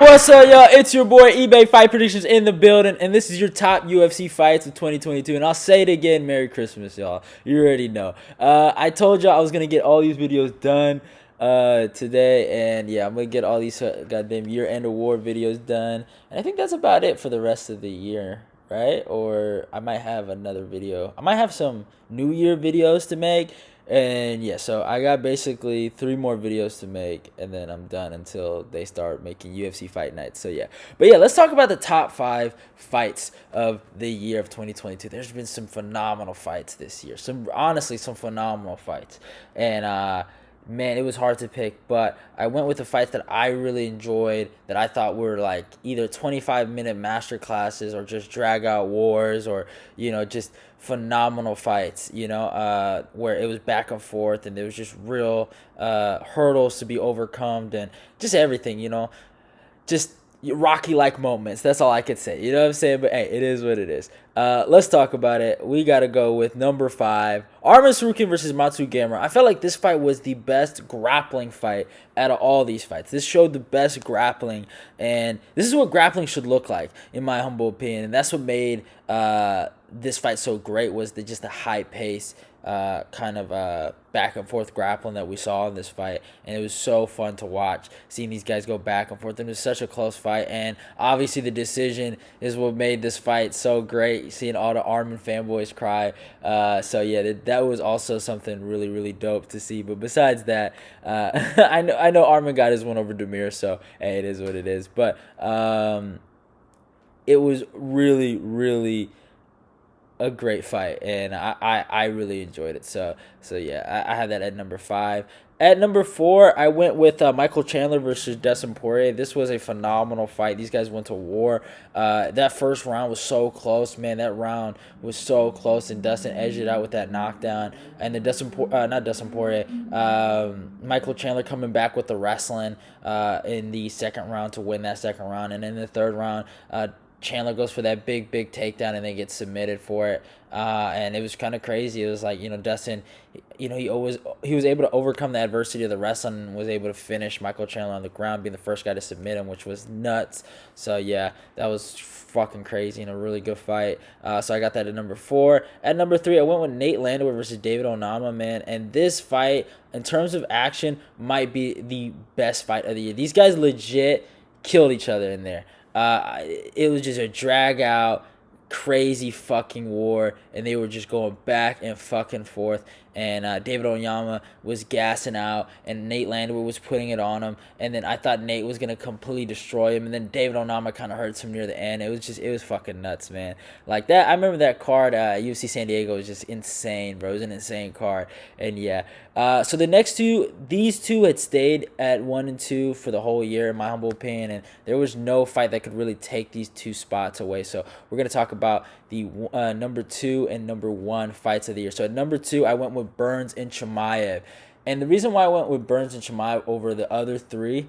What's up, y'all? It's your boy eBay Fight Predictions in the building, and this is your top UFC fights of 2022. And I'll say it again, Merry Christmas, y'all. You already know. I told y'all I was gonna get all these videos done today, and yeah, I'm gonna get all these goddamn year-end award videos done. And I think that's about it for the rest of the year, right? Or I might have another video. I might have some New Year videos to make. And yeah, so I got basically 3 more videos to make, and then I'm done until they start making UFC Fight Nights. So yeah, but yeah, let's talk about the top 5 fights of the year of 2022. There's been some phenomenal fights this year. Honestly, some phenomenal fights, and man, it was hard to pick, but I went with the fights that I really enjoyed, that I thought were like either 25-minute master classes or just drag out wars, or just phenomenal fights, where it was back and forth and there was just real hurdles to be overcome, and just everything, just Rocky-like moments. That's all I could say. You know what I'm saying? But hey, it is what it is. Let's talk about it. We got to go with number 5, Arman Tsarukyan versus Matsu Gamrot. I felt like this fight was the best grappling fight out of all these fights. This showed the best grappling, and this is what grappling should look like, in my humble opinion. And that's what made this fight so great, was just the high pace kind of back and forth grappling that we saw in this fight, and it was so fun to watch, seeing these guys go back and forth. It was such a close fight, and obviously the decision is what made this fight so great, seeing all the Arman fanboys cry. So yeah, that was also something really, really dope to see. But besides that, I know Arman got his one over Demir, so hey, it is what it is. But it was really, really a great fight, and I really enjoyed it. So yeah, I had that at number 5. At number 4, I went with Michael Chandler versus Dustin Poirier. This was a phenomenal fight. These guys went to war. That first round was so close, man. That round was so close, and Dustin edged it out with that knockdown. And then Michael Chandler coming back with the wrestling in the second round to win that second round. And in the third round, Chandler goes for that big takedown and then gets submitted for it. And it was kind of crazy. It was like, Dustin, he was able to overcome the adversity of the wrestling and was able to finish Michael Chandler on the ground, being the first guy to submit him, which was nuts. So yeah, that was fucking crazy and a really good fight. So I got that at number 4. At number 3, I went with Nate Landwehr versus David Onama, man. And this fight, in terms of action, might be the best fight of the year. These guys legit killed each other in there. It was just a drag out, crazy fucking war, and they were just going back and fucking forth. And David Onyema was gassing out, and Nate Landwehr was putting it on him. And then I thought Nate was gonna completely destroy him, and then David Onyema kind of hurts him near the end. It was fucking nuts, man. Like that, I remember that card. UFC San Diego was just insane, bro. It was an insane card, and yeah. So the next two, these two had stayed at 1 and 2 for the whole year, in my humble opinion, and there was no fight that could really take these 2 spots away. So we're gonna talk about the number 2 and number 1 fights of the year. So at number 2, I went with Burns and Chimaev. And the reason why I went with Burns and Chimaev over the other 3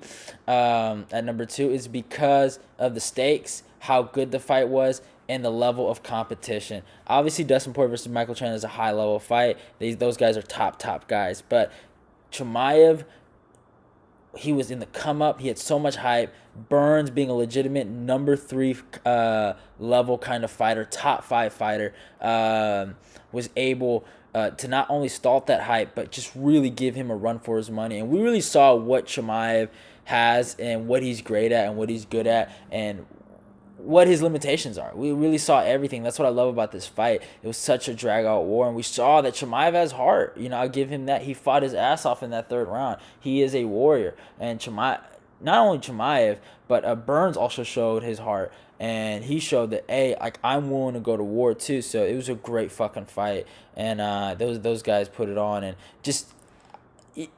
at number 2 is because of the stakes, how good the fight was, and the level of competition. Obviously, Dustin Poirier versus Michael Chandler is a high-level fight. Those guys are top guys. But Chimaev, he was in the come-up. He had so much hype. Burns, being a legitimate number 3 level kind of fighter, top 5 fighter, was able to not only stall that hype, but just really give him a run for his money. And we really saw what Chimaev has and what he's great at and what he's good at and what his limitations are. We really saw everything. That's what I love about this fight. It was such a drag-out war, and we saw that Chimaev has heart. I'll give him that. He fought his ass off in that third round. He is a warrior. And Chimaev, not only Chimaev, but Burns also showed his heart. And he showed that, hey, like, I'm willing to go to war too. So it was a great fucking fight. And those guys put it on. And just,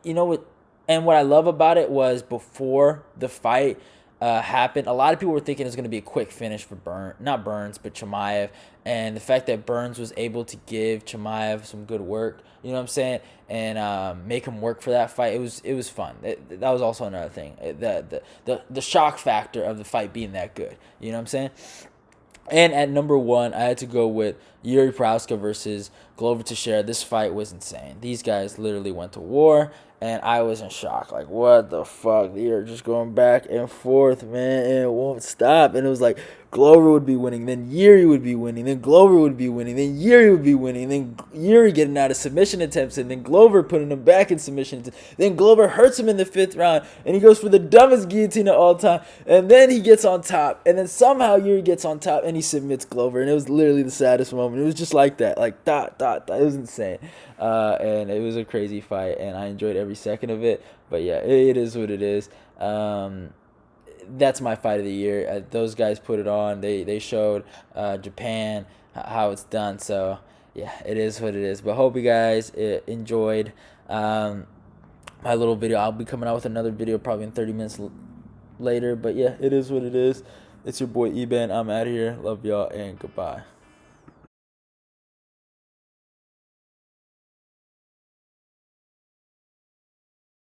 what? And what I love about it was, before the fight happened, a lot of people were thinking it was going to be a quick finish for Chimaev. And the fact that Burns was able to give Chimaev some good work, you know what I'm saying, and make him work for that fight, it was fun. That was also another thing, the shock factor of the fight being that good, you know what I'm saying. And at number 1, I had to go with Yuri Prochazka versus Glover Teixeira. This fight was insane. These guys literally went to war, and I was in shock. Like, what the fuck? They are just going back and forth, man, and it won't stop. And it was like Glover would be winning, then Yuri would be winning, then Glover would be winning, then Yuri would be winning, then Yuri getting out of submission attempts, and then Glover putting him back in submission. Then Glover hurts him in the 5th round, and he goes for the dumbest guillotine of all time, and then he gets on top, and then somehow Yuri gets on top, and he submits Glover, and it was literally the saddest moment. It was just like that, like dot, dot, dot. It was insane, and it was a crazy fight, and I enjoyed every second of it. But yeah, it is what it is. That's my fight of the year. Those guys put it on. They showed Japan how it's done. So yeah, it is what it is. But hope you guys enjoyed my little video. I'll be coming out with another video probably in 30 minutes later. But yeah, it is what it is. It's your boy Eben. I'm out of here. Love y'all and goodbye.